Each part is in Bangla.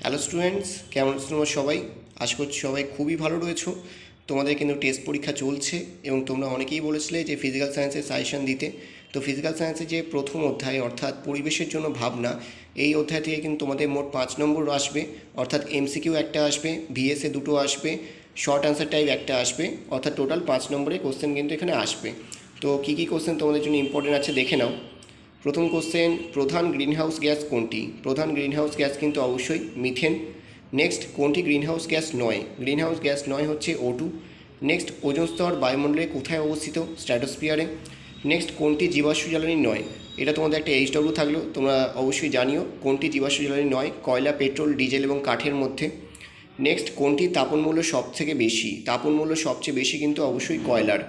হ্যালো স্টুডেন্টস, কেমন আছো তোমরা সবাই? আশা করছি সবাই খুবই ভালো রয়েছো। তোমাদের কিন্তু টেস্ট পরীক্ষা চলছে এবং তোমরা অনেকেই বলেছিলে যে ফিজিক্যাল সায়েন্সের সাজেশন দিতে। তো ফিজিক্যাল সায়েন্সের যে প্রথম অধ্যায় অর্থাৎ পরিবেশের জন্য ভাবনা, এই অধ্যায় থেকে কিন্তু তোমাদের মোট 5 নম্বর আসবে। অর্থাৎ এমসিকিউ একটা আসবে, ভিএসএ দুটো আসবে, শর্ট অ্যান্সার টাইপ একটা আসবে, অর্থাৎ টোটাল 5 নম্বরের কোশ্চেন কিন্তু এখানে আসবে। তো কী কী কোশ্চেন তোমাদের জন্য ইম্পর্টেন্ট আছে দেখে নাও। প্রথম কোশ্চেন, প্রধান গ্রিনহাউস গ্যাস কোনটি? প্রধান গ্রিনহাউস গ্যাস কিন্তু অবশ্যই মিথেন। নেক্সট, কোনটি গ্রিনহাউস গ্যাস নয়? গ্রিনহাউস গ্যাস নয় হচ্ছে O2। নেক্সট, ওজোন স্তর বায়ুমণ্ডলে কোথায় অবস্থিত? স্ট্র্যাটোস্ফিয়ারে। নেক্সট, কোনটি জীবাশ্ম জ্বালানি নয়? এটা তোমাদের একটা HW থাকলো, তোমরা অবশ্যই জানিও কোনটি জীবাশ্ম জ্বালানি নয়। কয়লা, পেট্রোল, ডিজেল এবং কাঠের মধ্যে। নেক্সট, কোনটি তাপনমূল্য সবথেকে বেশি? তাপনমূল্য সবচেয়ে বেশি কিন্তু অবশ্যই কয়লার।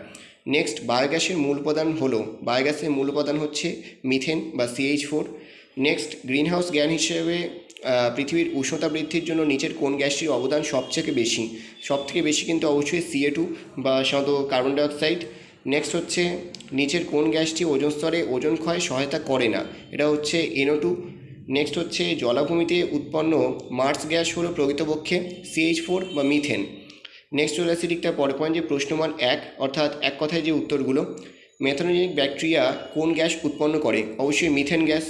নেক্সট, বায়োগ্যাসের মূল উপাদান হলো, বায়োগ্যাসের মূল উপাদান হচ্ছে মিথেন বা CH4। নেক্সট, গ্রিনহাউস গ্যাস হিসেবে পৃথিবীর উষ্ণতা বৃদ্ধির জন্য নিচের কোন গ্যাসটির অবদান সবথেকে বেশি? সবথেকে বেশি কিন্তু অবশ্যই CO2 বা সাধারণত কার্বন ডাইঅক্সাইড। নেক্সট হচ্ছে, নিচের কোন গ্যাসটি ওজোন স্তরে ওজোন ক্ষয়ে সহায়তা করে না? এটা হচ্ছে NO2। নেক্সট হচ্ছে, জলাভূমিতে উৎপন্ন মার্স গ্যাস হলো প্রকৃতপক্ষে CH4 বা মিথেন। নেক্সট চলে আসছি ঠিক তার পরের পয়েন্ট, যে প্রশ্নমান 1 অর্থাৎ এক কথায় যে উত্তরগুলো। মেথনোজেনিক ব্যাকটেরিয়া কোন গ্যাস উৎপন্ন করে? অবশ্যই মিথেন গ্যাস।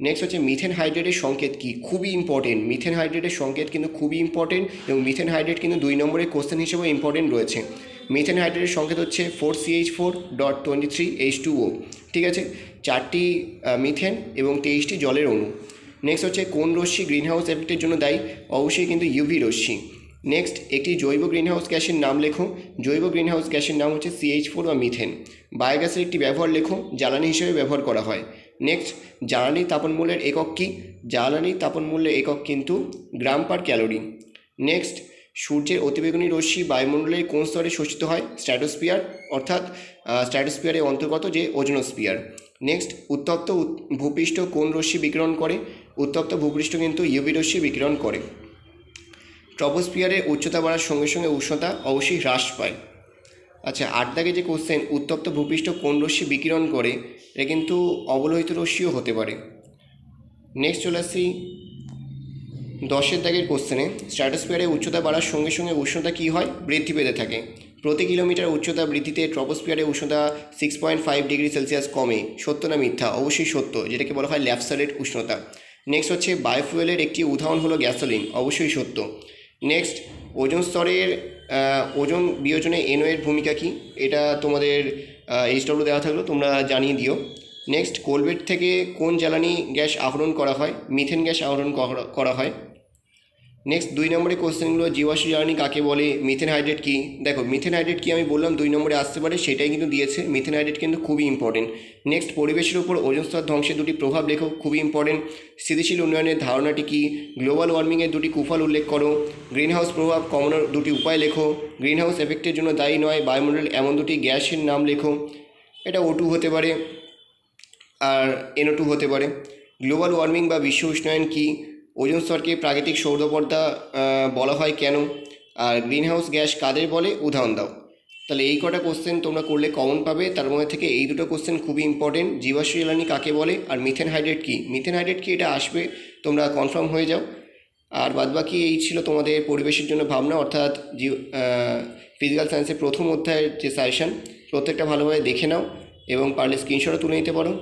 নেক্সট হচ্ছে, মিথেন হাইড্রেটের সংকেত কি? খুবই ইম্পর্টেন্ট, মিথেন হাইড্রেটের সংকেত কিন্তু খুবই ইম্পর্টেন্ট এবং মিথেন হাইড্রেট কিন্তু 2 নম্বরের কোশ্চেন হিসেবে ইম্পর্টেন্ট রয়েছে। মিথেন হাইড্রেটের সংকেত হচ্ছে 4CH4.23H2O। ঠিক আছে, 4টি মিথেন এবং 23টি জলের অণু। নেক্সট হচ্ছে, কোন রশ্মি গ্রিনহাউস এফেক্টের জন্য দায়ী? অবশ্যই কিন্তু UV রশ্মি। নেক্সট, একটি জৈব গ্রিনহাউস গ্যাসের নাম লেখো। জৈব গ্রিনহাউস গ্যাসের নাম হচ্ছে CH4 বা মিথেন। বায়োগ্যাসের একটি ব্যবহার লেখো, জ্বালানি হিসেবে ব্যবহার করা হয়। নেক্সট, জ্বালানির তাপনমূল্যের একক কী? জ্বালানির তাপনমূল্যের একক কিন্তু গ্রাম পার ক্যালোরি। নেক্সট, সূর্যের অতিবেগুনি রশ্মি বায়ুমণ্ডলের কোন স্তরে শোষিত হয়? স্ট্র্যাটোস্ফিয়ার, অর্থাৎ স্ট্র্যাটোস্ফিয়ারের অন্তর্গত যে ওজোনোস্ফিয়ার। নেক্সট, উত্তপ্ত ভূপৃষ্ঠ কোন রশ্মি বিকিরণ করে? উত্তপ্ত ভূপৃষ্ঠ কিন্তু UV রশ্মি বিকিরণ করে। ট্রপোস্ফিয়ারের উচ্চতা বাড়ার সঙ্গে সঙ্গে উষ্ণতা অবশ্যই হ্রাস পায়। আচ্ছা, 8 দাগে যে কোশ্চেন, উত্তপ্ত ভূপৃষ্ঠ কোন রশ্মি বিকিরণ করে? এটা কিন্তু অবলোহিত রশ্মিও হতে পারে। নেক্সট চলে আসছি 10 দাগের কোশ্চেনে, স্ট্র্যাটোস্ফিয়ারের উচ্চতা বাড়ার সঙ্গে সঙ্গে উষ্ণতা কী হয়? বৃদ্ধি পেতে থাকে। প্রতি কিলোমিটার উচ্চতা বৃদ্ধিতে ট্রপোস্ফিয়ারের উষ্ণতা 6.5 ডিগ্রি সেলসিয়াস কমে। সত্য না মিথ্যা? অবশ্যই সত্য, যেটাকে বলা হয় ল্যাবসারেট উষ্ণতা। নেক্সট হচ্ছে, বায়োফুয়েলের একটি উদাহরণ হলো গ্যাসোলিন। অবশ্যই সত্য। নেক্সট, ওজোন স্তরের ওজোন বিয়োজনে NO এর ভূমিকা কী? এটা তোমাদের HW দেওয়া থাকলো, তোমরা জানিয়ে দিও। নেক্সট, কোলবেট থেকে কোন জ্বালানি গ্যাস আহরণ করা হয়? মিথেন গ্যাস আহরণ করা হয়। নেক্সট 2 নম্বরের কোশ্চেনগুলো, জীবাশ্ম জ্বালানি কাকে বলে? মিথেন হাইড্রেট কী? দেখো, মিথেন হাইড্রেট কী আমি বললাম 2 নম্বরে আসতে পারে, সেটাই কিন্তু দিয়েছে। মিথেন হাইড্রেট কিন্তু খুবই ইম্পর্টেন্ট। নেক্সট, পরিবেশের উপর ওজোন স্তর ধ্বংসের 2টি প্রভাব লেখো, খুবই ইম্পর্টেন্ট। স্থিতিশীল উন্নয়নের ধারণাটি কী? গ্লোবাল ওয়ার্মিংয়ের 2টি কুফল উল্লেখ করো। গ্রিনহাউস প্রভাব কমানোর 2টি উপায় লেখো। গ্রিনহাউস এফেক্টের জন্য দায়ী নয় বায়ুমণ্ডল এমন 2টি গ্যাসের নাম লেখো। এটা O2 হতে পারে আর NO2 হতে পারে। গ্লোবাল ওয়ার্মিং বা বিশ্ব উষ্ণায়ন কী? ওজোন স্তরকে প্রাকৃতিক সৌরপর্দা বলা হয় কেন? আর গ্রিনহাউস গ্যাস কাদের বলে? উদাহরণ দাও। তাহলে এই কটা কোশ্চেন তোমরা করলে কমন পাবে। তার মধ্যে থেকে এই দুটো কোশ্চেন খুবই ইম্পর্টেন্ট, জীবাশ্ম জ্বালানি কাকে বলে আর মিথেন হাইড্রেট কী। মিথেন হাইড্রেট কী এটা আসবে, তোমরা কনফার্ম হয়ে যাও। আর বাদবাকি এই ছিল তোমাদের পরিবেশের জন্য ভাবনা, অর্থাৎ ফিজিক্যাল সায়েন্সের প্রথম অধ্যায়ের যে সাজেশন। প্রত্যেকটা ভালোভাবে দেখে নাও এবং পারলে স্ক্রিনশটও তুলে নিতে পারো।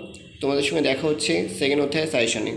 তোমাদের সঙ্গে দেখা হচ্ছে সেকেন্ড অধ্যায়ের সাজেশনে।